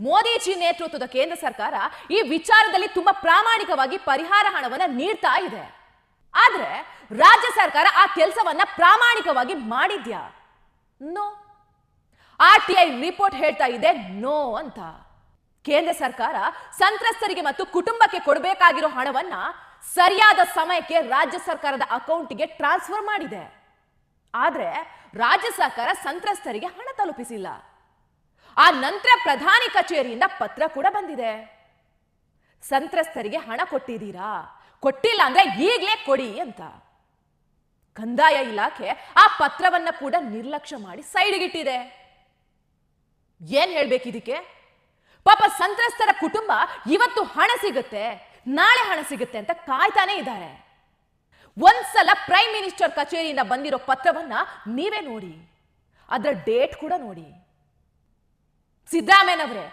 ಮೋದಿಜಿ ನೇತೃತ್ವದ ಕೇಂದ್ರ ಸರ್ಕಾರ ಈ ವಿಚಾರದಲ್ಲಿ ತುಂಬಾ ಪ್ರಾಮಾಣಿಕವಾಗಿ ಪರಿಹಾರ ಹಣವನ್ನ ನೀಡ್ತಾ ಇದೆ. ಆದ್ರೆ ರಾಜ್ಯ ಸರ್ಕಾರ ಆ ಕೆಲಸವನ್ನ ಪ್ರಾಮಾಣಿಕವಾಗಿ ಮಾಡಿದ್ಯಾ? ನೋ. RTI ರಿಪೋರ್ಟ್ ಹೇಳ್ತಾ ಇದೆ ನೋ ಅಂತ. ಕೇಂದ್ರ ಸರ್ಕಾರ ಸಂತ್ರಸ್ತರಿಗೆ ಮತ್ತು ಕುಟುಂಬಕ್ಕೆ ಕೊಡಬೇಕಾಗಿರೋ ಹಣವನ್ನ ಸರಿಯಾದ ಸಮಯಕ್ಕೆ ರಾಜ್ಯ ಸರ್ಕಾರದ ಅಕೌಂಟ್ಗೆ ಟ್ರಾನ್ಸ್ಫರ್ ಮಾಡಿದೆ. ಆದ್ರೆ ರಾಜ್ಯ ಸರ್ಕಾರ ಸಂತ್ರಸ್ತರಿಗೆ ಹಣ ತಲುಪಿಸಿಲ್ಲ. ಆ ನಂತರ ಪ್ರಧಾನಿ ಕಚೇರಿಯಿಂದ ಪತ್ರ ಕೂಡ ಬಂದಿದೆ. ಸಂತ್ರಸ್ತರಿಗೆ ಹಣ ಕೊಟ್ಟಿದ್ದೀರಾ? ಕೊಟ್ಟಿಲ್ಲ ಅಂದ್ರೆ ಈಗಲೇ ಕೊಡಿ ಅಂತ. ಕಂದಾಯ ಇಲಾಖೆ ಆ ಪತ್ರವನ್ನ ಕೂಡ ನಿರ್ಲಕ್ಷ್ಯ ಮಾಡಿ ಸೈಡ್ಗಿಟ್ಟಿದೆ. ಏನ್ ಹೇಳ್ಬೇಕಿದಕ್ಕೆ? ಪಾಪ ಸಂತ್ರಸ್ತರ ಕುಟುಂಬ ಇವತ್ತು ಹಣ ಸಿಗುತ್ತೆ, ನಾಳೆ ಹಣ ಸಿಗುತ್ತೆ ಅಂತ ಕಾಯ್ತಾನೆ ಇದ್ದಾರೆ. ಒಂದ್ಸಲ ಪ್ರೈಮ್ ಮಿನಿಸ್ಟರ್ ಕಚೇರಿಯಿಂದ ಬಂದಿರೋ ಪತ್ರವನ್ನ ನೀವೇ ನೋಡಿ, ಅದರ ಡೇಟ್ ಕೂಡ ನೋಡಿ. ಸಿದ್ದರಾಮಯ್ಯನವರೇ,